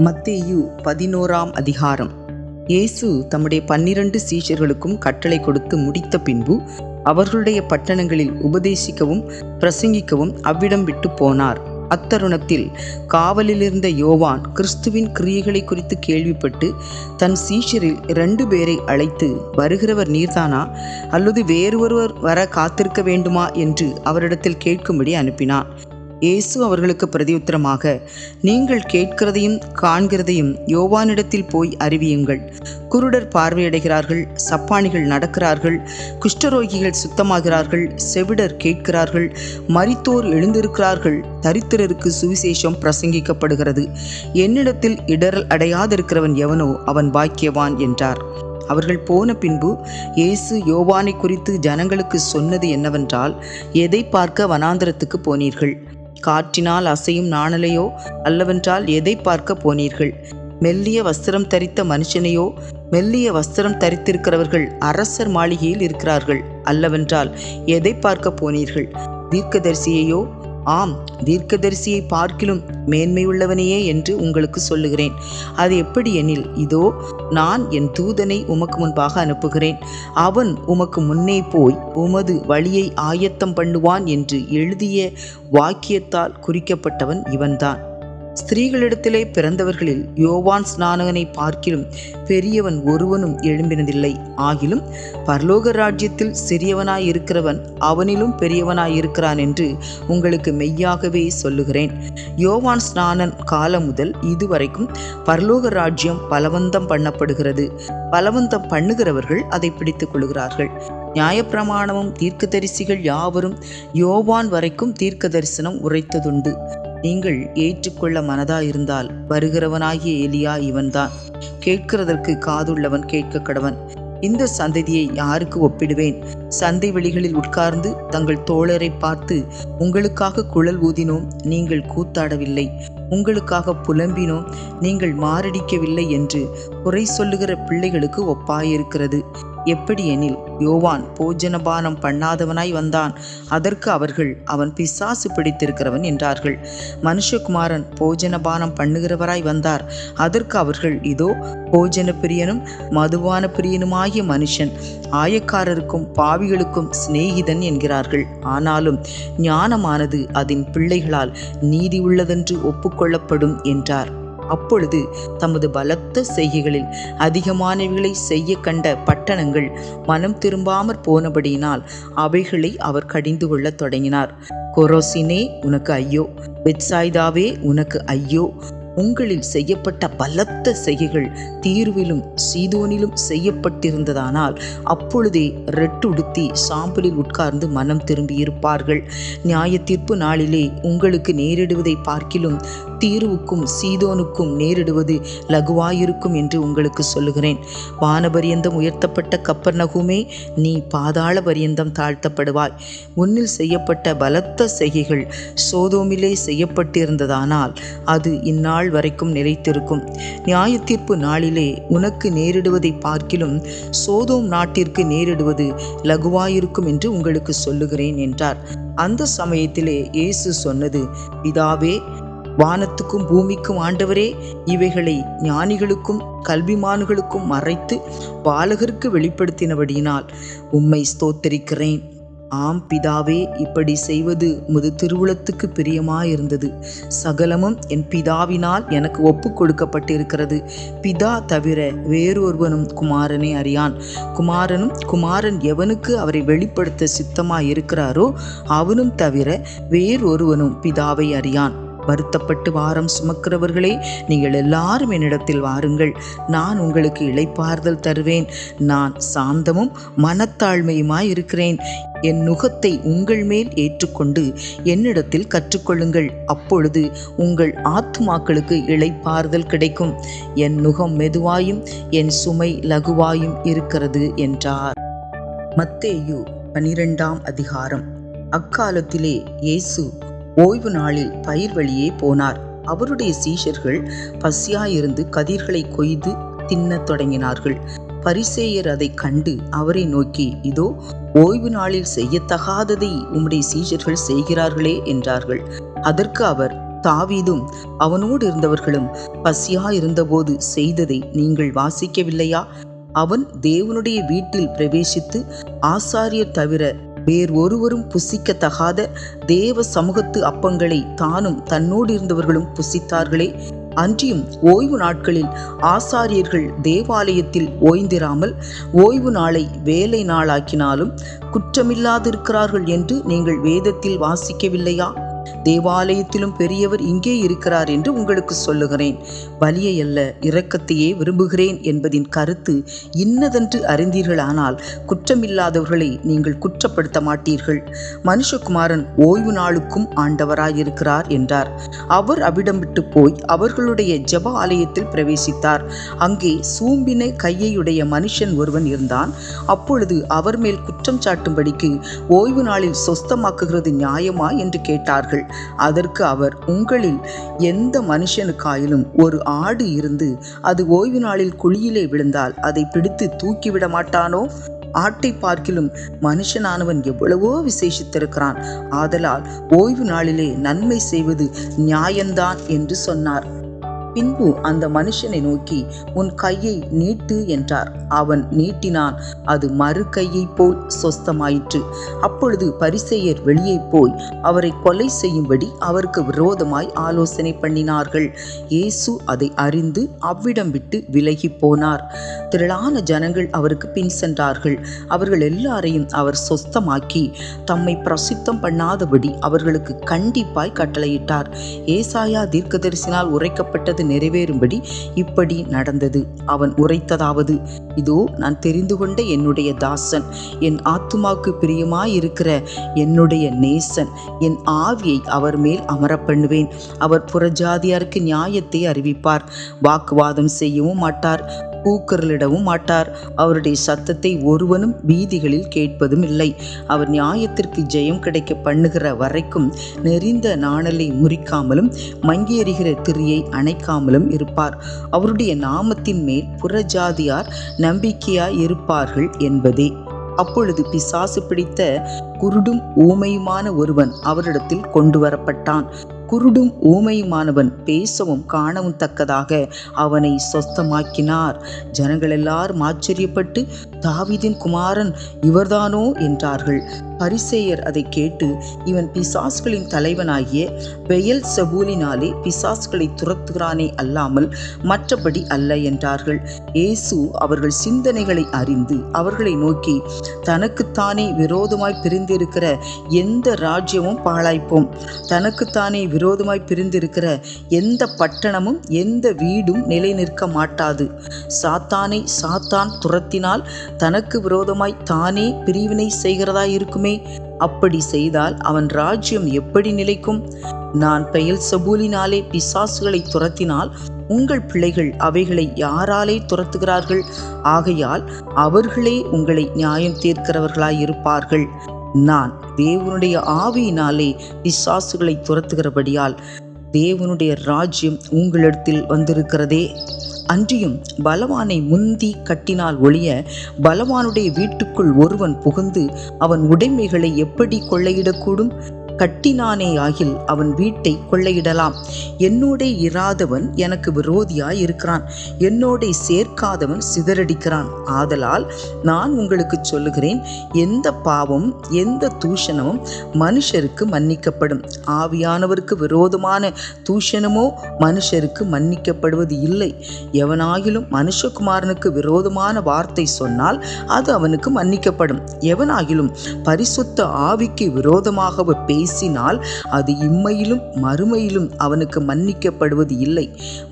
மத்தேயு 11ஆம் அதிகாரம். இயேசு தம்முடைய 12 சீஷர்களுக்கும் கட்டளை கொடுத்து முடித்த பின்பு அவர்களுடைய பட்டணங்களில் உபதேசிக்கவும் பிரசங்கிக்கவும் அவ்விடம் விட்டு போனார். அத்தருணத்தில் காவலிலிருந்த யோவான் கிறிஸ்துவின் கிரியைகளை குறித்து கேள்விப்பட்டு தன் சீஷரில் 2 பேரை அழைத்து, வருகிறவர் நீர்தானா, அல்லது வேறு ஒருவர் வர காத்திருக்க வேண்டுமா என்று அவரிடத்தில் கேட்கும்படி அனுப்பினான். இயேசு அவர்களுக்கு பிரதியுத்தரமாக, நீங்கள் கேட்கிறதையும் காண்கிறதையும் யோவானிடத்தில் போய் அறிவியுங்கள். குருடர் பார்வையடைகிறார்கள், சப்பானிகள் நடக்கிறார்கள், குஷ்டரோகிகள் சுத்தமாகிறார்கள், செவிடர் கேட்கிறார்கள், மரித்தோர் எழுந்திருக்கிறார்கள், தரித்திரருக்கு சுவிசேஷம் பிரசங்கிக்கப்படுகிறது. என்னிடத்தில் இடரல் அடையாதிருக்கிறவன் எவனோ அவன் பாக்கியவான் என்றார். அவர்கள் போன பின்பு இயேசு யோவானை குறித்து ஜனங்களுக்கு சொன்னது என்னவென்றால், எதை பார்க்க வனாந்தரத்துக்கு போனீர்கள்? காற்றினால் அசையும் நாணலையோ? அல்லவென்றால் எதை பார்க்க போனீர்கள்? மெல்லிய வஸ்திரம் தரித்த மனுஷனையோ? மெல்லிய வஸ்திரம் தரித்திருக்கிறவர்கள் அரசர் மாளிகையில் இருக்கிறார்கள். அல்லவென்றால் எதை பார்க்க போனீர்கள்? தீர்க்கதரிசியையோ? ஆம், தீர்க்கதரிசியை பார்க்கிலும் மேன்மையுள்ளவனையே என்று உங்களுக்கு சொல்லுகிறேன். அது எப்படி எனில், இதோ நான் என் தூதனை உமக்கு முன்பாக அனுப்புகிறேன். அவன் உமக்கு முன்னே போய் உமது வழியை ஆயத்தம் பண்ணுவான் என்று எழுதிய வாக்கியத்தால் குறிக்கப்பட்டவன் இவன்தான். ஸ்திரீகளிடத்திலே பிறந்தவர்களில் யோவான் ஸ்நானகனை பார்க்கிலும் பெரியவன் ஒருவனும் எழும்பினதில்லை. ஆகிலும் பரலோக ராஜ்யத்தில் சிறியவனாய் இருக்கிறவன் அவனிலும் பெரியவனாய் இருக்கிறான் என்று உங்களுக்கு மெய்யாகவே சொல்லுகிறேன். யோவான் ஸ்நானன் காலம் முதல் இதுவரைக்கும் பரலோக ராஜ்யம் பலவந்தம் பண்ணப்படுகிறது. பலவந்தம் பண்ணுகிறவர்கள் அதை பிடித்துக் கொள்கிறார்கள். நியாயப்பிரமாணமும் தீர்க்கதரிசிகள் யாவரும் யோவான் வரைக்கும் தீர்க்க தரிசனம் உரைத்ததுண்டு. நீங்கள் ஏற்றுக்கொள்ள மனதாயிருந்தால் வருகிறவனாகிய எலியா இவன்தான். கேட்கிறதற்கு காதுள்ளவன் கேட்க கடவன். இந்த சந்ததியை யாருக்கு ஒப்பிடுவேன்? சந்தை வெளிகளில் உட்கார்ந்து தங்கள் தோழரை பார்த்து, உங்களுக்காக குழல் ஊதினோம், நீங்கள் கூத்தாடவில்லை, உங்களுக்காக புலம்பினோம், நீங்கள் மாரடிக்கவில்லை என்று குறை சொல்லுகிற பிள்ளைகளுக்கு ஒப்பாயிருக்கிறது. எப்படி எனில், யோவான் போஜனபானம் பண்ணாதவனாய் வந்தான், அதற்கு அவர்கள், அவன் பிசாசு பிடித்திருக்கிறவன் என்றார்கள். மனுஷகுமாரன் போஜனபானம் பண்ணுகிறவராய் வந்தார், அதற்கு அவர்கள், இதோ போஜன பிரியனும் மதுபான பிரியனுமாகிய மனுஷன், ஆயக்காரருக்கும் பாவிகளுக்கும் சிநேகிதன் என்கிறார்கள். ஆனாலும் ஞானமானது அதன் பிள்ளைகளால் நீதி உள்ளதென்று ஒப்புக்கொள்ளப்படும் என்றார். அப்பொழுது தமது பலத்த செய்கைகளில் அதிகமானவைகளை செய்ய கண்ட பட்டணங்கள் மனம் திரும்பாமற் போனபடியினால் அவைகளை அவர் கடிந்து கொள்ளத் தொடங்கினார். கொரோசினே, உனக்கு ஐயோ! பெத்சாய்தாவே, உனக்கு ஐயோ! உங்களில் செய்யப்பட்ட பலத்த செய்கைகள் தீருவிலும் சீதோனிலும் செய்யப்பட்டிருந்ததானால் அப்பொழுதே ரெட்டுடுத்தி சாம்பலில் உட்கார்ந்து மனம் திரும்பி இருப்பார்கள். நியாய தீர்ப்பு நாளிலே உங்களுக்கு நேரிடுவதை பார்க்கிலும் தீருவுக்கும் சீதோனுக்கும் நேரிடுவது லகுவாயிருக்கும் என்று உங்களுக்கு சொல்லுகிறேன். வானபரியந்தம் உயர்த்தப்பட்ட கப்பர்நகூமே, நீ பாதாள பரியந்தம் தாழ்த்தப்படுவாய். உன்னில் செய்யப்பட்ட பலத்த செய்கைகள் சோதோமிலே செய்யப்பட்டிருந்ததானால் அது இந்நாள் வரைக்கும் நிலைத்திருக்கும். நியாய தீர்ப்பு நாளிலே உனக்கு நேரிடுவதை பார்க்கிலும் சோதோம் நாட்டிற்கு நேரிடுவது லகுவாயிருக்கும் என்று உங்களுக்கு சொல்லுகிறேன் என்றார். அந்த சமயத்திலே இயேசு சொன்னது, பிதாவே, வானத்துக்கும் பூமிக்கும் ஆண்டவரே, இவைகளை ஞானிகளுக்கும் கல்விமான்களுக்கும் மறைத்து பாலகருக்கு வெளிப்படுத்தினபடியினால் உம்மை ஸ்தோத்தரிக்கிறேன். ஆம் பிதாவே, இப்படி செய்வது உமது திருவுளத்துக்கு பிரியமாயிருந்தது. சகலமும் என் பிதாவினால் எனக்கு ஒப்பு கொடுக்கப்பட்டிருக்கிறது. பிதா தவிர வேறொருவனும் குமாரனை அறியான். குமாரனும் குமாரன் எவனுக்கு அவரை வெளிப்படுத்த சித்தமாயிருக்கிறாரோ அவனும் தவிர வேறொருவனும் பிதாவை அறியான். வருத்தப்பட்டு வாரம் சுமக்கிறவர்களே, நீங்கள் எல்லாரும் என்னிடத்தில் வாருங்கள், நான் உங்களுக்கு இளைப்பாறுதல் தருவேன். நான் சாந்தமும் மனத்தாழ்மையுமாய் இருக்கிறேன். என் நுகத்தை உங்கள் மேல் ஏற்றுக்கொண்டு என்னிடத்தில் கற்றுக்கொள்ளுங்கள், அப்பொழுது உங்கள் ஆத்துமாக்களுக்கு இளைப்பாறுதல் கிடைக்கும். என் நுகம் மெதுவாயும் என் சுமை லகுவாயும் இருக்கிறது என்றார். மத்தேயு 12ஆம் அதிகாரம். அக்காலத்திலே இயேசு ஓய்வு நாளில் பயிர் வழியே போனார். அவருடைய சீஷர்கள் பசியாயிருந்து கதிர்களை கொய்து தின்னத் தொடங்கினார்கள். பரிசேயர் அதை கண்டு அவரை நோக்கி, இதோ ஓய்வு நாளில் செய்யத்தகாததை உம்முடைய சீஷர்கள் செய்கிறார்களே என்றார்கள். அதற்கு அவர், தாவீதும் அவனோடு இருந்தவர்களும் பசியாயிருந்தபோது செய்ததை நீங்கள் வாசிக்கவில்லையா? அவன் தேவனுடைய வீட்டில் பிரவேசித்து ஆசாரியர் தவிர வேறொருவரும் புசிக்கத்தகாத தேவ சமூகத்து அப்பங்களை தானும் தன்னோடு இருந்தவர்களும் புசித்தார்களே. அன்றியும் ஓய்வு நாட்களில் ஆசாரியர்கள் தேவாலயத்தில் ஓய்ந்திராமல் ஓய்வு நாளை வேலை நாளாக்கினாலும் குற்றமில்லாதிருக்கிறார்கள் என்று நீங்கள் வேதத்தில் வாசிக்கவில்லையா? தேவாலயத்திலும் பெரியவர் இங்கே இருக்கிறார் என்று உங்களுக்கு சொல்லுகிறேன். பலியை அல்ல, இரக்கத்தையே விரும்புகிறேன் என்பதின் கருத்து இன்னதென்று அறிந்தீர்களானால் குற்றமில்லாதவர்களை நீங்கள் குற்றப்படுத்த மாட்டீர்கள். மனுஷகுமாரன் ஓய்வு நாளுக்கும் ஆண்டவராயிருக்கிறார் என்றார். அவர் அவ்விடம் விட்டு போய் அவர்களுடைய ஜெப ஆலயத்தில் பிரவேசித்தார். அங்கே சூம்பின கையையுடைய மனுஷன் ஒருவன் இருந்தான். அப்பொழுது அவர் மேல் குற்றம் சாட்டும்படிக்கு ஓய்வு நாளில் சொஸ்தமாக்குகிறது நியாயமா என்று கேட்டார்கள். அதற்கு அவர், உங்களில் எந்த மனுஷனுக்காயிலும் ஒரு ஆடு இருந்து அது ஓய்வு நாளில் குழியிலே விழுந்தால் அதை பிடித்து தூக்கிவிட மாட்டானோ? ஆட்டை பார்க்கிலும் மனுஷனானவன் எவ்வளவோ விசேஷித்திருக்கிறான். ஆதலால் ஓய்வு நாளிலே நன்மை செய்வது நியாயந்தான் என்று சொன்னார். பின்பு அந்த மனுஷனை நோக்கி, உன் கையை நீட்டு என்றார். அவன் நீட்டினான். அது மறு கையை போல் சொஸ்தமாயிற்று. அப்பொழுது பரிசேயர் வெளியே போய் அவரை கொலை செய்யும்படி அவருக்கு விரோதமாய் ஆலோசனை பண்ணினார்கள். இயேசு அதை அறிந்து அவ்விடம் விட்டு விலகி போனார். திரளான ஜனங்கள் அவருக்கு பின் சென்றார்கள். அவர்கள் எல்லாரையும் அவர் சொஸ்தமாக்கி தம்மை பிரசித்தம் பண்ணாதபடி அவர்களுக்கு கண்டிப்பாய் கட்டளையிட்டார். ஏசாயா தீர்க்கதரிசினால் உரைக்கப்பட்டது நிறைவேறும்படி இப்படி நடந்தது. அவன் உரைத்ததாவது, இதோ நான் தெரிந்து கொண்ட என்னுடைய தாசன், என் ஆத்துமாவுக்கு பிரியமாயிருக்கிற என்னுடைய நேசன், என் ஆவியை அவர் மேல் அமரப் பண்ணுவேன். அவர் புறஜாதியாருக்கு நியாயத்தை அறிவிப்பார். வாக்குவாதம் செய்யவும் மாட்டார், கூக்குரலிடவும் மாட்டார். அவருடைய சத்தத்தை ஒருவனும் வீதிகளில் கேட்பதும் இல்லை. அவர் நியாயத்திற்கு ஜெயம் கிடைக்க பண்ணுகிற வரைக்கும் நெறிந்த நாணலை முறிக்காமலும் மங்கியெறிகிற திரியை அணைக்காமலும் இருப்பார். அவருடைய நாமத்தின் மேல் புறஜாதியார் நம்பிக்கையாய் இருப்பார்கள் என்பதே. அப்பொழுது பிசாசு பிடித்த குருடும் ஊமையுமான ஒருவன் அவரிடத்தில் கொண்டு வரப்பட்டான். குருடும் ஊமையுமானவன் பேசவும் காணவும் தக்கதாக அவனை சொஸ்தமாக்கினார். ஜனங்கள் எல்லாரும் ஆச்சரியப்பட்டு, தாவீதின் குமாரன் இவர்தானோ என்றார்கள். பரிசேயர் அதை கேட்டு, இவன் பிசாசுகளின் தலைவனாகிய பெயல்செபூலினாலே பிசாசுகளை துரத்துகிறானே அல்லாமல் மற்றபடி அல்ல என்றார்கள். இயேசு அவர்கள் சிந்தனைகளை அறிந்து அவர்களை நோக்கி, தனக்குத்தானே விரோதமாய் பிரிந்திருக்கிற எந்த ராஜ்யமும் பாழாய்ப்போம், தனக்குத்தானே விரோதமாய் பிரிந்திருக்கிற எந்த பட்டணமும் எந்த வீடும் நிலை நிற்க மாட்டாது. சாத்தானை சாத்தான் துரத்தினால் தனக்கு விரோதமாய் தானே பிரிவினை செய்கிறதாய் இருக்குமே. அப்படி செய்தால் அவன் ராஜ்யம் எப்படி நிலைக்கும்? நான் பெயல்செபூலினாலே பிசாசுகளை துரத்தினால் உங்கள் பிள்ளைகள் அவைகளை யாராலே துரத்துகிறார்கள்? ஆகையால் அவர்களே உங்களை நியாயம் தீர்க்கிறவர்களாயிருப்பார்கள். நான் தேவனுடைய ஆவியினாலே பிசாசுகளை துரத்துகிறபடியால் தேவனுடைய ராஜ்யம் உங்களிடத்தில் வந்திருக்கிறதே. அன்றியும் பலவானை முந்தி கட்டினால் ஒழிய பலவானுடைய வீட்டுக்குள் ஒருவன் புகுந்து அவன் உடைமைகளை எப்படி கொள்ளையிடக்கூடும்? கட்டினானே ஆகில் அவன் வீட்டை கொள்ளையிடலாம். என்னோடே இராதவன் எனக்கு விரோதியாய் இருக்கிறான், என்னோடே சேர்க்காதவன் சிதறடிக்கிறான். ஆதலால் நான் உங்களுக்கு சொல்லுகிறேன், எந்த பாவமும் எந்த தூஷணமும் மனுஷருக்கு மன்னிக்கப்படும், ஆவியானவருக்கு விரோதமான தூஷணமோ மனுஷருக்கு மன்னிக்கப்படுவது இல்லை. எவனாகிலும் மனுஷகுமாரனுக்கு விரோதமான வார்த்தை சொன்னால் அது அவனுக்கு மன்னிக்கப்படும். எவனாகிலும் பரிசுத்த ஆவிக்கு விரோதமாக பேசினால் அது இம்மையிலும் மறுமையிலும் அவனுக்கு மன்னிக்கப்படுவது இல்லை.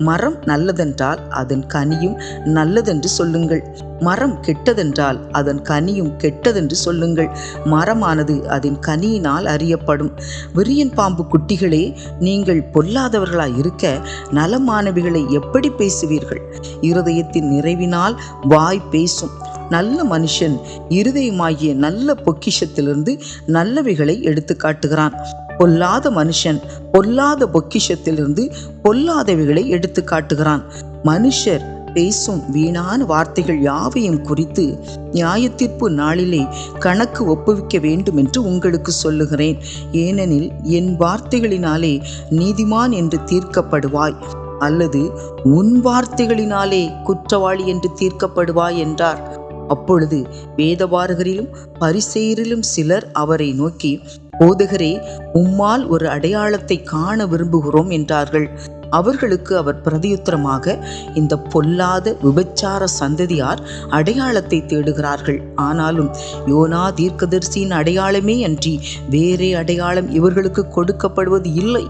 மரம் நல்லதென்றால் அதன் கனியும் நல்லதென்று சொல்லுங்கள், மரம் கெட்டதென்றால் அதன் கனியும் கெட்டதென்று சொல்லுங்கள். மரமானது அதன் கனியினால் அறியப்படும். விரியன் பாம்பு குட்டிகளே, நீங்கள் பொல்லாதவர்களாய் இருக்க நலமானவைகளை எப்படி பேசுவீர்கள்? இருதயத்தின் நிறைவினால் வாய் பேசும். நல்ல மனுஷன் இருதயமாகிய நல்ல பொக்கிஷத்திலிருந்து நல்லவைகளை எடுத்து காட்டுகிறான். பொல்லாத மனுஷன் பொல்லாத பொக்கிஷத்திலிருந்து பொல்லாதவைகளை எடுத்து காட்டுகிறான். மனுஷர் பேசும் வீணான வார்த்தைகள் யாவையும் குறித்து நியாயத்தீர்ப்பு நாளிலே கணக்கு ஒப்புவிக்க வேண்டும் என்று உங்களுக்கு சொல்லுகிறேன். ஏனெனில் என் வார்த்தைகளினாலே நீதிமான் என்று தீர்க்கப்படுவாய், அல்லது உன் வார்த்தைகளினாலே குற்றவாளி என்று தீர்க்கப்படுவாய் என்றார். அப்பொழுது வேதபாரகரிலும் பரிசேயரிலும் சிலர் அவரை நோக்கி, போதகரே, உம்மால் ஒரு அடையாளத்தை காண விரும்புகிறோம் என்றார்கள். அவர்களுக்கு அவர் பிரதியுத்தரமாக, இந்த பொல்லாத விபச்சார சந்ததியார் அடையாளத்தை தேடுகிறார்கள். ஆனாலும் யோனா தீர்க்கதரிசியின் அடையாளமே அன்றி வேறே அடையாளம் இவர்களுக்கு கொடுக்கப்படுவது இல்லை.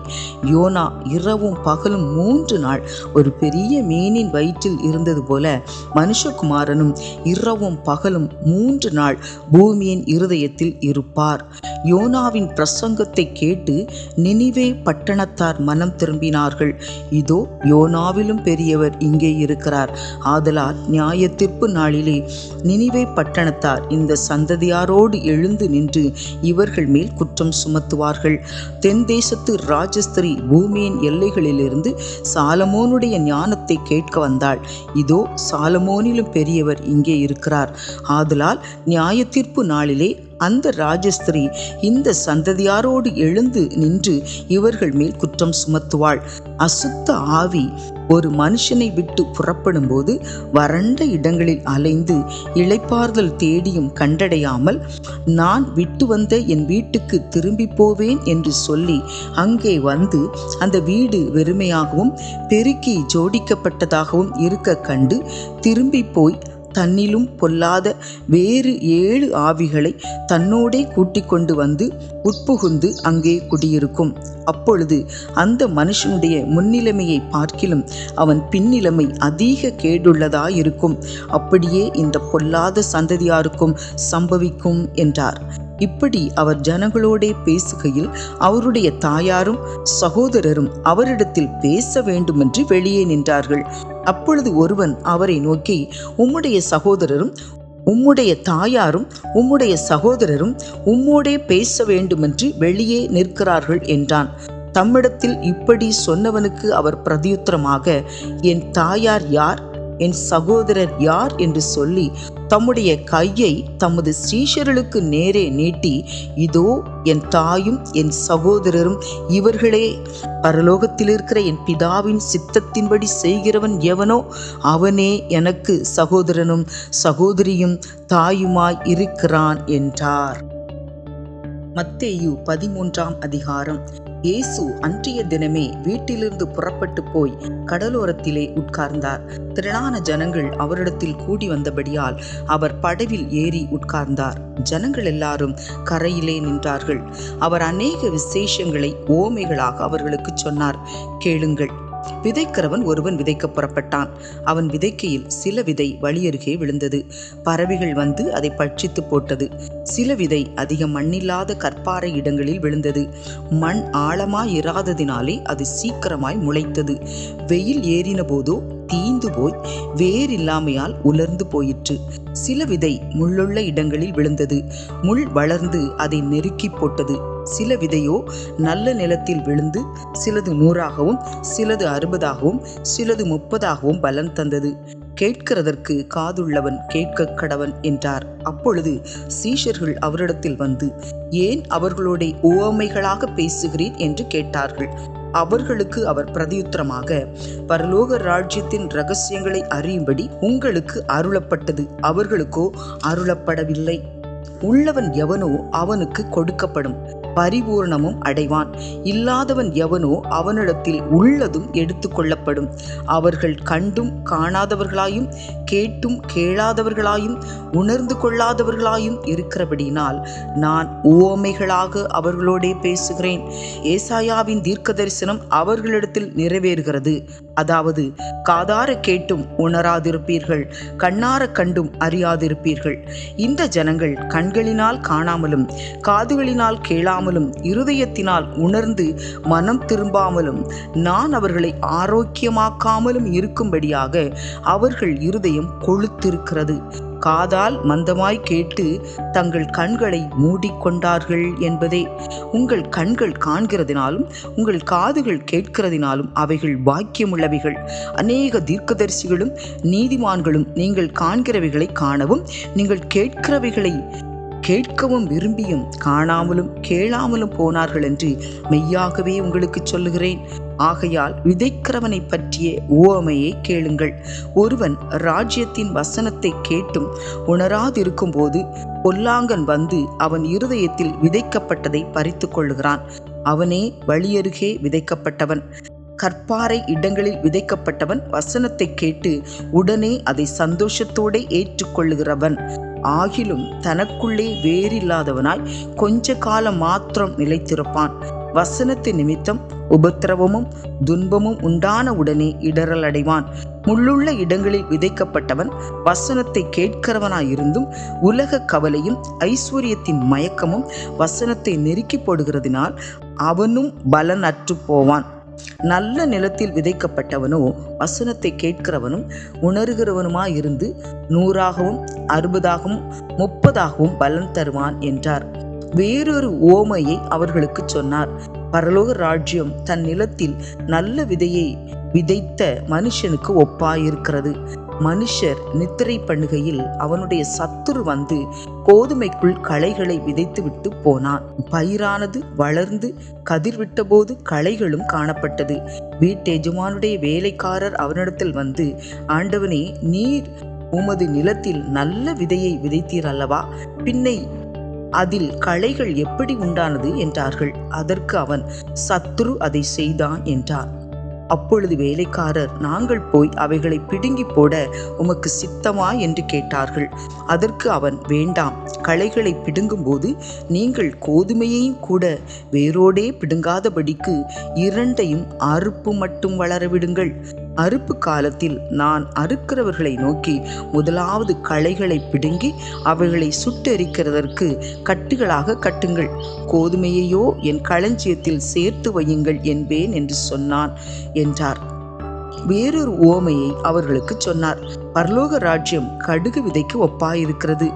யோனா இரவும் பகலும் 3 நாள் ஒரு பெரிய மீனின் வயிற்றில் இருந்தது போல மனுஷகுமாரனும் இரவும் பகலும் 3 நாள் பூமியின் இருதயத்தில் இருப்பார். யோனாவின் பிரசங்கத்தை கேட்டு நினிவே பட்டணத்தார் மனம் திரும்பினார்கள். இதோ, யோனாவிலும் பெரியவர் இங்கே இருக்கிறார். ஆதலால் நியாயத்தீர்ப்பு நாளிலே நினிவே பட்டணத்தார் இந்த சந்ததியாரோடு எழுந்து நின்று இவர்கள் மேல் குற்றம் சுமத்துவார்கள். தென் தேசத்து ராஜஸ்திரி பூமியின் எல்லைகளிலிருந்து சாலமோனுடைய ஞானத்தை கேட்க வந்தாள். இதோ, சாலமோனிலும் பெரியவர் இங்கே இருக்கிறார். ஆதலால் நியாயத்தீர்ப்பு நாளிலே அந்த ராஜஸ்திரி இந்த சந்ததியாரோடு எழுந்து நின்று இவர்கள் மேல் குற்றம் சுமத்துவாள். அசுத்த ஆவி ஒரு மனுஷனை விட்டு புறப்படும் போது வறண்ட இடங்களில் அலைந்து இளைப்பாறுதல் தேடியும் கண்டடையாமல், நான் விட்டு வந்த என் வீட்டுக்கு திரும்பி போவேன் என்று சொல்லி அங்கே வந்து அந்த வீடு வெறுமையாகவும் பெருக்கி ஜோடிக்கப்பட்டதாகவும் இருக்க கண்டு திரும்பி போய் தன்னிலும் பொல்லாத வேறு 7 ஆவிகளை தன்னோடே கூட்டிக் கொண்டு வந்து உட்புகுந்து அங்கே குடியிருக்கும். அப்பொழுது அந்த மனுஷனுடைய முன்னிலைமையை பார்க்கிலும் அவன் பின்னிலைமை அதிக கேடுள்ளதாயிருக்கும். அப்படியே இந்த பொல்லாத சந்ததியாருக்கும் சம்பவிக்கும் என்றார். இப்படி அவர் ஜனங்களோடே பேசுகையில் அவருடைய தாயாரும் சகோதரரும் அவரிடத்தில் பேச வேண்டுமென்று வெளியே நின்றார்கள். அப்பொழுது ஒருவன் அவரை நோக்கி, உம்முடைய சகோதரரும் உம்முடைய தாயாரும் உம்முடைய சகோதரரும் உம்மோடே பேச வேண்டுமென்று வெளியே நிற்கிறார்கள் என்றான். தம்மிடத்தில் இப்படி சொன்னவனுக்கு அவர் பிரதியுத்தரமாக, என் தாயார் யார், என் சகோதரர் யார் என்று சொல்லி தம்முடைய கையை தமது சீஷர்களுக்கு நேரே நீட்டி, இதோ என் தாயும் என் சகோதரரும் இவர்களே, பரலோகத்தில் இருக்கிற என் பிதாவின் சித்தத்தின்படி செய்கிறவன் எவனோ அவனே எனக்கு சகோதரனும் சகோதரியும் தாயுமாய் இருக்கிறான் என்றார். மத்தேயு 13ஆம் அதிகாரம். இயேசு அன்றைய தினமே வீட்டிலிருந்து புறப்பட்டு போய் கடலோரத்திலே உட்கார்ந்தார். திரளான ஜனங்கள் அவரிடத்தில் கூடி வந்தபடியால் அவர் படவில் ஏறி உட்கார்ந்தார். ஜனங்கள் எல்லாரும் கரையிலே நின்றார்கள். அவர் அநேக விசேஷங்களை ஓமைகளாக அவர்களுக்கு சொன்னார். கேளுங்கள். விதைக்கிறவன் ஒருவன் விதைக்க புறப்பட்டான். அவன் விதைக்கையில் சில விதை வழியருகே விழுந்தது. பறவைகள் வந்து அதை பட்சித்து போட்டது. சில விதை அதிக மண்ணில்லாத கற்பாறை இடங்களில் விழுந்தது. மண் ஆழமாய் இராததினாலே அது சீக்கிரமாய் முளைத்தது. வெயில் ஏறின போதோ தீந்து போய் வேறில்லாமையால் உலர்ந்து போயிற்று. சில விதை முள்ளுள்ள இடங்களில் விழுந்தது. முள் வளர்ந்து அதை நெருக்கி போட்டது. சில விதையோ நல்ல நிலத்தில் விழுந்து சிலது 100ஆகவும் சிலது 60ஆகவும் சிலது 30ஆகவும் பலன் தந்தது. கேட்கிறதற்கு காதுள்ளவன் கேட்க கடவன் என்றார். அப்பொழுது சீஷர்கள் அவரிடத்தில் வந்து, ஏன் அவர்களோட உவமைகளாக பேசுகிறீர் என்று கேட்டார்கள். அவர்களுக்கு அவர் பிரதியுத்தரமாக, பரலோக ராஜ்யத்தின் இரகசியங்களை அறியும்படி உங்களுக்கு அருளப்பட்டது, அவர்களுக்கோ அருளப்படவில்லை. உள்ளவன் எவனோ அவனுக்கு கொடுக்கப்படும், பரிபூர்ணமும் அடைவான். இல்லாதவன் எவனோ அவனிடத்தில் உள்ளதும் எடுத்து கொள்ளப்படும். அவர்கள் கண்டும் காணாதவர்களாயும் கேட்டும் கேளாதவர்களாயும் உணர்ந்து கொள்ளாதவர்களாயும் இருக்கிறபடினால் நான் உவமைகளாக அவர்களோடே பேசுகிறேன். ஏசாயாவின் தீர்க்க தரிசனம் அவர்களிடத்தில் நிறைவேறுகிறது. அதாவது, காதார கேட்டும் உணராதிருப்பீர்கள், கண்ணார கண்டும் அறியாதிருப்பீர்கள். இந்த ஜனங்கள் கண்களினால் காணாமலும் காதுகளினால் கேளாமலும் இருதயத்தினால் உணர்ந்து மனம் திரும்பாமலும் நான் அவர்களை ஆரோக்கியமாக்காமலும் இருக்கும்படியாக அவர்கள் இருதயம் கொழுத்திருக்கிறது. காதால் மந்தமாய் கேட்டு தங்கள் கண்களை மூடிக்கொண்டார்கள் என்பதே. உங்கள் கண்கள் காண்கிறதினாலும் உங்கள் காதுகள் கேட்கிறதினாலும் அவைகள் பாக்கியமுள்ளவைகள். அநேக தீர்க்கதரிசிகளும் நீதிமான்களும் நீங்கள் காண்கிறவைகளை காணவும் நீங்கள் கேட்கிறவைகளை கேட்கவும் விரும்பியும் காணாமலும் கேளாமலும் போனார்கள் என்று மெய்யாகவே உங்களுக்கு சொல்லுகிறேன். ஆகையால் விதைக்கிறவனை பற்றிய உவமையை கேளுங்கள். ஒருவன் ராஜ்யத்தின் வசனத்தை கேட்டும் உணராதிருக்கும் போது பொல்லாங்கன் வந்து அவன் இருதயத்தில் விதைக்கப்பட்டதை பறித்து கொள்ளுகிறான். அவனே வழியருகே விதைக்கப்பட்டவன். கற்பாறை இடங்களில் விதைக்கப்பட்டவன் வசனத்தை கேட்டு உடனே அதை சந்தோஷத்தோடு ஏற்றுக்கொள்ளுகிறவன். ஆகிலும் தனக்குள்ளே வேறில்லாதவனாய் கொஞ்ச காலம் மாத்திரம் நிலைத்திருப்பான். வசனத்தின் நிமித்தம் உபத்திரவமும் துன்பமும் உண்டான உடனே இடறல் அடைவான். முள்ளுள்ள இடங்களில் விதைக்கப்பட்டவன் வசனத்தை கேட்கிறவனாயிருந்தும் உலக கவலையும் ஐஸ்வர்யத்தின் மயக்கமும் வசனத்தை நெருக்கி போடுகிறதினால் அவனும் பலன் அற்று போவான். நல்ல நிலத்தில் விதைக்கப்பட்டவனோ வசனத்தை கேட்கிறவனும் உணர்கிறவனுமாயிருந்து 100ஆகவும் 60ஆகவும் 30ஆகவும் பலன் தருவான் என்றார். வேறொரு உவமையை அவர்களுக்கு சொன்னார். பரலோக ராஜ்யம் தன் நிலத்தில் நல்ல விதையை விதைத்த மனுஷனுக்கு ஒப்பாயிருக்கிறது. மனுஷர் நித்திரை பண்ணுகையில் அவனுடைய சத்துரு வந்து கோதுமைக்குள் களைகளை விதைத்து விட்டு போனான். பயிரானது வளர்ந்து கதிர்விட்ட போது களைகளும் காணப்பட்டது. வீட்டெஜமானுடைய வேலைக்காரர் அவனிடத்தில் வந்து, ஆண்டவனே, நீர் உமது நிலத்தில் நல்ல விதையை விதைத்தீர் அல்லவா? பின்னை அதில் களைகள் எப்படி உண்டானது என்றார்கள். அதற்கு அவன், சத்துரு அதை செய்தான் என்றார். அப்பொழுது வேலைக்காரர், நாங்கள் போய் அவைகளை பிடுங்கி போட உமக்கு சித்தமா என்று கேட்டார்கள். அதற்கு அவன், வேண்டாம், களைகளை பிடுங்கும்போது நீங்கள் கோதுமையையும் கூட வேரோடே பிடுங்காதபடிக்கு 2ஐயும் அறுப்பு மட்டும் வளரவிடுங்கள். அறுப்பு காலத்தில் நான் அறுக்கிறவர்களை நோக்கி, முதலாவது களைகளை பிடுங்கி அவைகளை சுட்டெரிக்கிறதற்கு கட்டுகளாக கட்டுங்கள், கோதுமையையோ என் களஞ்சியத்தில் சேர்த்து வையுங்கள் என்பேன் என்று சொன்னான் என்றார். வேறொரு உவமையை அவர்களுக்கு சொன்னார். பரலோக ராஜ்யம் கடுகு விதைக்கு ஒப்பாயிருக்கிறது.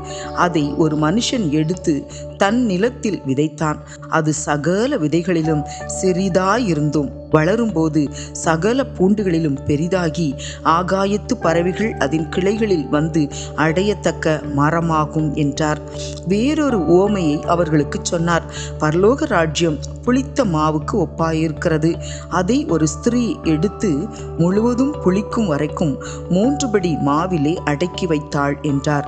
அதை ஒரு மனுஷன் எடுத்து தன் நிலத்தில் விதைத்தான். அது சகல விதைகளிலும் சிறிதாயிருந்தும் வளரும்போது சகல பூண்டுகளிலும் பெரிதாகி ஆகாயத்து பறவைகள் அதன் கிளைகளில் வந்து அடையத்தக்க மரமாகும் என்றார். வேறொரு உவமையை அவர்களுக்கு சொன்னார். பரலோக ராஜ்யம் புளித்த மாவுக்கு ஒப்பாயிருக்கிறது. அதை ஒரு ஸ்திரீ எடுத்து முழுவதும் புளிக்கும் வரைக்கும் 3 படி மாவிலே அடக்கி வைத்தாள் என்றார்.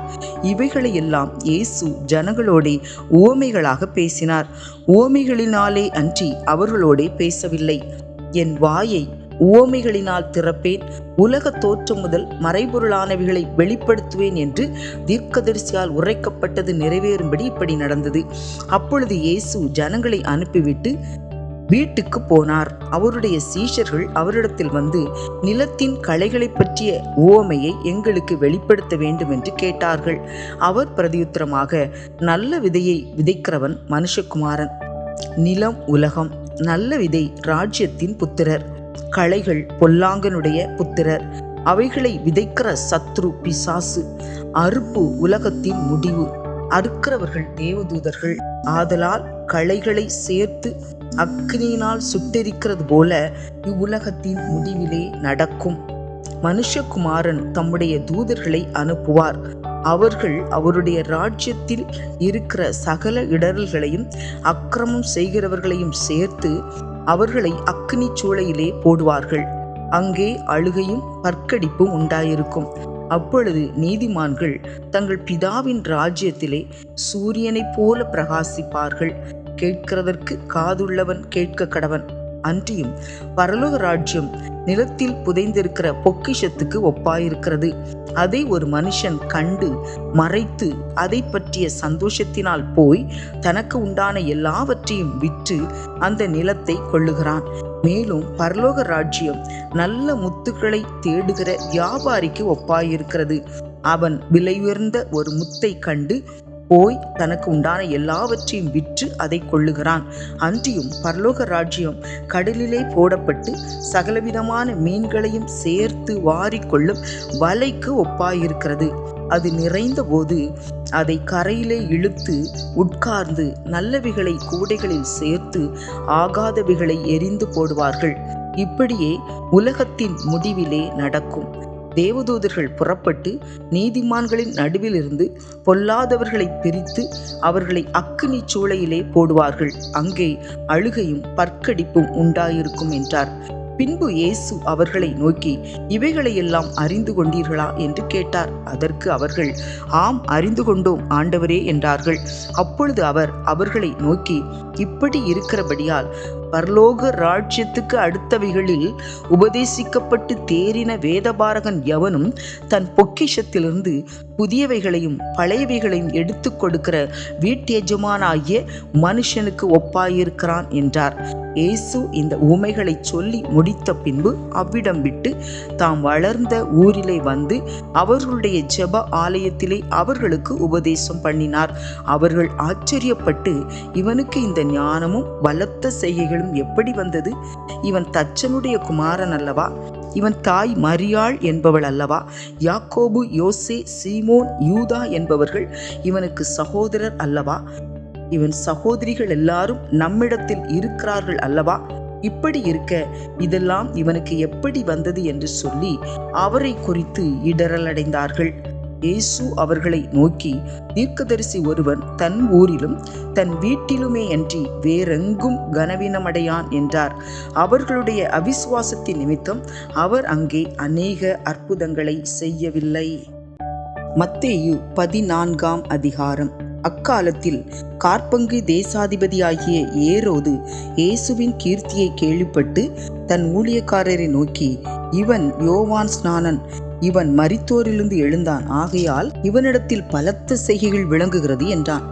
இவைகளையெல்லாம் இயேசு ஜனங்களோடே உவமைகளாக பேசினார். உவமைகளினாலே அன்றி அவர்களோடே பேசவில்லை. என் வாயை உவமைகளினால் திறப்பேன், உலக தோற்றம் முதல் மறைபொருளானவைகளை வெளிப்படுத்துவேன் என்று தீர்க்கதரிசியால் உரைக்கப்பட்டது நிறைவேறும்படி இப்படி நடந்தது. அப்பொழுது இயேசு ஜனங்களை அனுப்பிவிட்டு வீட்டுக்கு போனார். அவருடைய சீஷர்கள் அவரிடத்தில் வந்து, நிலத்தின் களைகளை பற்றிய உவமையை எங்களுக்கு வெளிப்படுத்த வேண்டும் என்று கேட்டார்கள். அவர் பிரதியுத்தரமாக, நல்ல விதையை விதைக்கிறவன் மனுஷகுமாரன். நிலம் உலகம். நல்ல விதை ராஜ்யத்தின் புத்திரர். களைகள் பொல்லாங்கனுடைய புத்திரர். அவைகளை விதைக்கிற சத்ரு பிசாசு. அறுப்பு உலகத்தின் முடிவு. அறுக்கிறவர்கள் தேவதூதர்கள். ஆதலால் களைகளை சேர்த்து அக்னியினால் சுட்டெரிக்கிறது போல இவ்வுலகத்தின் முடிவிலே நடக்கும். மனுஷகுமாரன் தம்முடைய தூதர்களை அனுப்புவார். அவர்கள் அவருடைய ராஜ்யத்தில் இருக்கிற சகல இடரல்களையும் அக்கிரமம் செய்கிறவர்களையும் சேர்த்து அவர்களை அக்னி சூளையிலே போடுவார்கள். அங்கே அழுகையும் பற்கடிப்பும் உண்டாயிருக்கும். அப்பொழுது நீதிமான்கள் தங்கள் பிதாவின் ராஜ்யத்திலே சூரியனைப் போல பிரகாசிப்பார்கள். கேட்கிறதற்கு காதுள்ளவன் கேட்க கடவன். அன்றியும் பரலோக ராஜ்யம் நிலத்தில் புதைந்திருக்கிற பொக்கிஷத்துக்கு ஒப்பாயிருக்கிறது. அதை ஒரு மனுஷன் கண்டு மறைத்து அதை பற்றிய சந்தோஷத்தினால் போய் தனக்கு உண்டான எல்லாவற்றையும் விற்று அந்த நிலத்தை கொள்ளுகிறான். மேலும் பரலோக ராஜ்யம் நல்ல முத்துக்களை தேடுகிற வியாபாரிக்கு ஒப்பாயிருக்கிறது. அவன் விலையுயர்ந்த ஒரு முத்தை கண்டு போய் தனக்கு உண்டான எல்லாவற்றையும் விற்று அதை கொள்ளுகிறான். அன்றியும் பரலோக ராஜ்யம் கடலிலே போடப்பட்டு சகலவிதமான மீன்களையும் சேர்த்து வாரிக்கொள்ளும் வலைக்கு ஒப்பாயிருக்கிறது. அது நிறைந்த போது அதை கரையிலே இழுத்து உட்கார்ந்து நல்லவைகளை கூடைகளில் சேர்த்து ஆகாதவைகளை எரிந்து போடுவார்கள். இப்படியே உலகத்தின் முடிவிலே நடக்கும். தேவதூதர்கள் புறப்பட்டு நீதிமான்களின் நடுவிலிருந்து பொல்லாதவர்களை பிரித்து அவர்களை அக்கினி சூளையிலே போடுவார்கள். அங்கே அழுகையும் பற்கடிப்பும் உண்டாயிருக்கும் என்றார். பின்பு இயேசு அவர்களை நோக்கி, இவைகளையெல்லாம் அறிந்து கொண்டீர்களா என்று கேட்டார். அதற்கு அவர்கள், ஆம், அறிந்து கொண்டோம் ஆண்டவரே என்றார்கள். அப்பொழுது அவர் அவர்களை நோக்கி, இப்படி இருக்கிறபடியால் பரலோக ராஜ்யத்துக்கு அடுத்தவைகளில் உபதேசிக்கப்பட்டு தேறின வேதபாரகன் எவனும் தன் பொக்கிஷத்திலிருந்து புதியவைகளையும் பழையவைகளையும் எடுத்து கொடுக்கிற வீட்டெஜமானாகிய மனுஷனுக்கு ஒப்பாயிருக்கிறான் என்றார். இயேசு இந்த உவமைகளை சொல்லி முடித்த பின்பு அவ்விடம் விட்டு தாம் வளர்ந்த ஊரிலே வந்து அவர்களுடைய ஜெப ஆலயத்திலே அவர்களுக்கு உபதேசம் பண்ணினார். அவர்கள் ஆச்சரியப்பட்டு, இவனுக்கு இந்த ஞானமும் பலத்த செய்கைகளும் எப்படி வந்தது? இவன் தச்சனுடைய குமாரன் அல்லவா? இவன் தாய் மரியாள் என்பவள் அல்லவா? யாக்கோபு, யோசே, சீமோன், யூதா என்பவர்கள் இவனுக்கு சகோதரர் அல்லவா? இவன் சகோதரிகள் எல்லாரும் நம்மிடத்தில் இருக்கிறார்கள் அல்லவா? இப்படி இருக்க இதெல்லாம் இவனுக்கு எப்படி வந்தது என்று சொல்லி அவரை குறித்து இடரலடைந்தார்கள். இயேசு அவர்களை நோக்கி, தீர்க்கதரிசி ஒருவன் தன் ஊரிலும் தன் வீட்டிலுமே அன்றி வேறெங்கும் கனவீனமடையான் என்றார். அவர்களுடைய அவிசுவாசத்தின் நிமித்தம் அவர் அங்கே அநேக அற்புதங்களை செய்யவில்லை. மத்தேயு 14ஆம் அதிகாரம். அக்காலத்தில் காற்பங்கு தேசாதிபதியாகிய ஏரோது இயேசுவின் கீர்த்தியை கேள்விப்பட்டு தன் ஊழியக்காரரை நோக்கி, இவன் யோவான் ஸ்நானன், இவன் மரித்தோரிலிருந்து எழுந்தான், ஆகையால் இவனிடத்தில் பலத்த செய்கைகள் விளங்குகிறது என்றான்.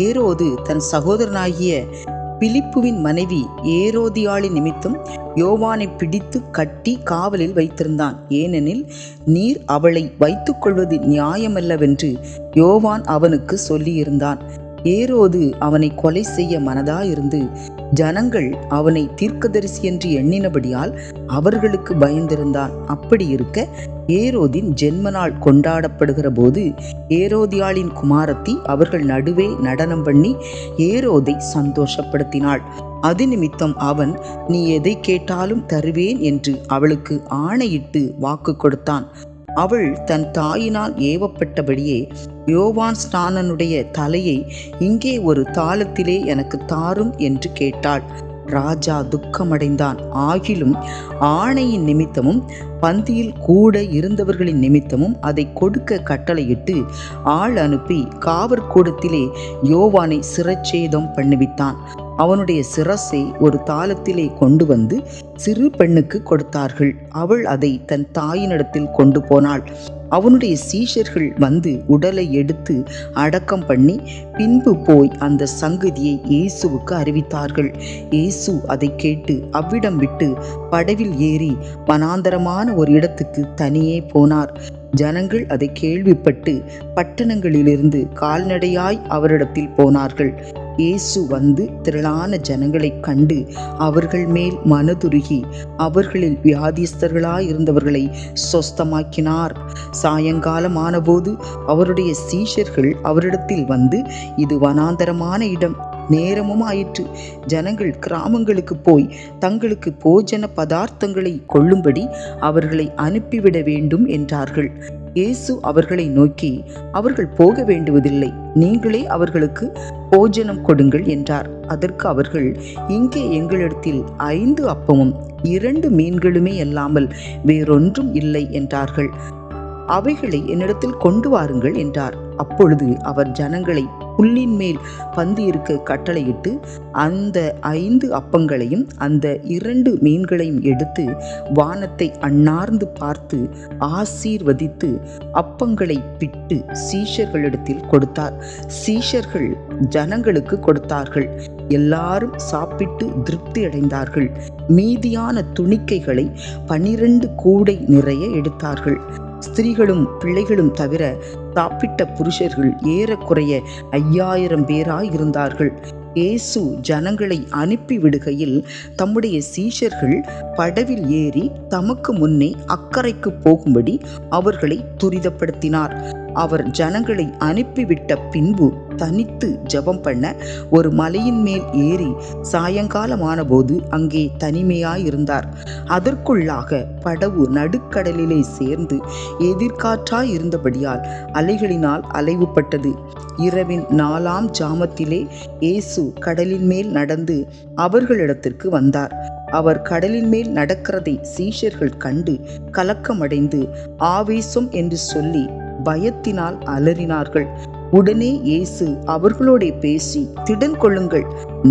ஏரோது தன் சகோதரனாகிய பிலிப்புவின் மனைவி ஏரோதியாளின் நிமித்தம் யோவானை பிடித்து கட்டி காவலில் வைத்திருந்தான். ஏனெனில், நீர் அவளை வைத்துக் கொள்வது நியாயமல்லவென்று யோவான் அவனுக்கு சொல்லியிருந்தான். ஏரோது அவனை கொலை செய்ய மனதாயிருந்து ஜனங்கள் அவனை தீர்க்கதரிசி என்று எண்ணினபடியால் அவர்களுக்கு பயந்திருந்தான். அப்படி இருக்க ஏரோதின் ஜென்ம நாள் கொண்டாடப்படுகிற போது ஏரோதியாளின் குமாரத்தி அவர்கள் நடுவே நடனம் பண்ணி ஏரோதை சந்தோஷப்படுத்தினாள். அது நிமித்தம் அவன், நீ எதை கேட்டாலும் தருவேன் என்று அவளுக்கு ஆணையிட்டு வாக்கு கொடுத்தான். அவள் தன் தாயினால் ஏவப்பட்டபடியே யோவான் ஸ்நானனுடைய தலையை இங்கே ஒரு தாளத்திலே எனக்கு தாரும் என்று கேட்டாள். ராஜா துக்கமடைந்தான். ஆகிலும் ஆணையின் நிமித்தமும் பந்தியில் கூட இருந்தவர்களின் நிமித்தமும் அதை கொடுக்க கட்டளையிட்டு ஆள் அனுப்பி காவற்கூடத்திலே யோவானை சிரச்சேதம் பண்ணுவித்தான். அவனுடைய சிரசை ஒரு தாளத்திலே கொண்டு வந்து சிறு பெண்ணுக்கு கொடுத்தார்கள். அவள் அதை தன் தாயினிடத்தில் கொண்டு போனாள். அவனுடைய சீஷர்கள் வந்து உடலை எடுத்து அடக்கம் பண்ணி பின்பு போய் அந்த சங்கதியை இயேசுவுக்கு அறிவித்தார்கள். இயேசு அதை கேட்டு அவ்விடம் விட்டு படவில் ஏறி வனாந்தரமான ஒரு இடத்துக்கு தனியே போனார். ஜனங்கள் அதை கேள்விப்பட்டு பட்டணங்களிலிருந்து கால்நடையாய் அவரிடத்தில் போனார்கள். இயேசு வந்து திரளான ஜனங்களை கண்டு அவர்கள் மேல் மனதுருகி அவர்களில் வியாதிஸ்தர்களாயிருந்தவர்களை சொஸ்தமாக்கினார். சாயங்காலமான போது அவருடைய சீஷர்கள் அவரிடத்தில் வந்து, இது வனாந்தரமான இடம், நேரமும் ஆயிற்று. ஜனங்கள் கிராமங்களுக்கு போய் தங்களுக்கு போஜன பதார்த்தங்களை கொள்ளும்படி அவர்களை அனுப்பிவிட வேண்டும் என்றார்கள். இயேசு அவர்களை நோக்கி, அவர்கள் போக வேண்டுவதில்லை, நீங்களே அவர்களுக்கு போஜனம் கொடுங்கள் என்றார். அதற்கு அவர்கள், இங்கே எங்களிடத்தில் 5 அப்பமும் 2 மீன்களுமே அல்லாமல் வேறொன்றும் இல்லை என்றார்கள். அவைகளை என்னிடத்தில் கொண்டு வாருங்கள் என்றார். அப்பொழுது அவர் ஜனங்களை புல்லின் மேல் பந்தி இருக்க கட்டளையிட்டு அந்த 5 அப்பங்களையும் அந்த 2 மீன்களையும் எடுத்து வானத்தை அண்ணார்ந்து பார்த்து ஆசீர்வதித்து அப்பங்களை பிட்டு சீஷர்களிடத்தில் கொடுத்தார். சீஷர்கள் ஜனங்களுக்கு கொடுத்தார்கள். எல்லாரும் சாப்பிட்டு திருப்தி அடைந்தார்கள். மீதியான துணிக்கைகளை 12 கூடை நிறைய எடுத்தார்கள். ஸ்திரீகளும் பிள்ளைகளும் தவிர சாப்பிட்ட புருஷர்கள் ஏறக்குறைய 5000 பேராய் இருந்தார்கள். இயேசு ஜனங்களை அனுப்பி விடுகையில் தம்முடைய சீஷர்கள் படவில் ஏறி தமக்கு முன்னே அக்கரைக்கு போகும்படி அவர்களை துரிதப்படுத்தினார். அவர் ஜனங்களை அனுப்பிவிட்ட பின்பு தனித்து ஜெபம் பண்ண ஒரு மலையின் மேல் ஏறி சாயங்காலமான போது அங்கே தனிமையாயிருந்தார். அதற்குள்ளாக படவு நடுக்கடலிலே சேர்ந்து எதிர்காற்றாயிருந்தபடியால் அலைகளினால் அலைவுபட்டது. இரவின் 4ஆம் ஜாமத்திலே இயேசு கடலின் மேல் நடந்து அவர்களிடத்திற்கு வந்தார். அவர் கடலின் மேல் நடக்கிறதை சீஷர்கள் கண்டு கலக்கமடைந்து ஆவேசம் என்று சொல்லி பயத்தினால் அலறினார்கள். உடனே இயேசு அவர்களோடே பேசி, திடன் கொள்ளுங்கள்,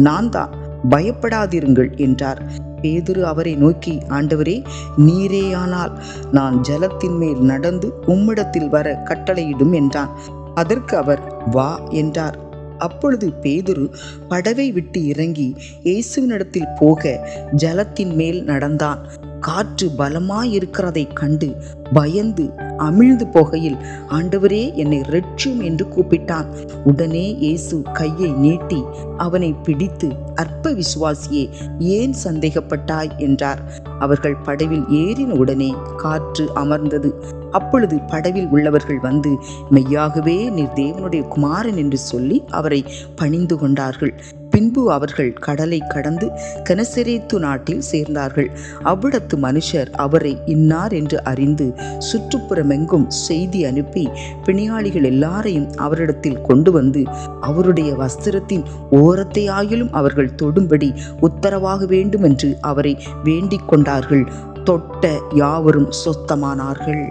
நான் தான், பயப்படாதிருங்கள் என்றார். பேதுரு அவரை நோக்கி, ஆண்டவரே, நீரேயானால் நான் ஜலத்தின் மேல் நடந்து உம்மிடத்தில் வர கட்டளையிடும் என்றான். அதற்கு அவர், வா என்றார். அப்பொழுது பேதுரு படவை விட்டு இறங்கி இயேசுவினிடத்தில் போக ஜலத்தின் மேல் நடந்தான். காற்று பலமாயிருக்கிறதை கண்டு பயந்து அமிழ்ந்து போகையில், ஆண்டவரே, என்னை இரட்சியும் என்று கூப்பிட்டான். உடனே இயேசு கையை நீட்டி அவனை பிடித்து, அற்ப விசுவாசியே, ஏன் சந்தேகப்பட்டாய் என்றார். அவர்கள் படவில் ஏறின உடனே காற்று அமர்ந்தது. அப்பொழுது படவில் உள்ளவர்கள் வந்து, மெய்யாகவே நீர் தேவனுடைய குமாரன் என்று சொல்லி அவரை பணிந்து கொண்டார்கள். பின்பு அவர்கள் கடலை கடந்து கெனசரேத்து நாட்டில் சேர்ந்தார்கள். அவ்விடத்து மனுஷர் அவரை இன்னார் என்று அறிந்து சுற்றுப்புறமெங்கும் செய்தி அனுப்பி பிணியாளிகள் எல்லாரையும் அவரிடத்தில் கொண்டு வந்து அவருடைய வஸ்திரத்தின் ஓரத்தையாயிலும் அவர்கள் தொடும்படி உத்தரவாக வேண்டும் என்று அவரை வேண்டிக் கொண்டார்கள். தொட்ட யாவரும் சொஸ்தமானார்கள்.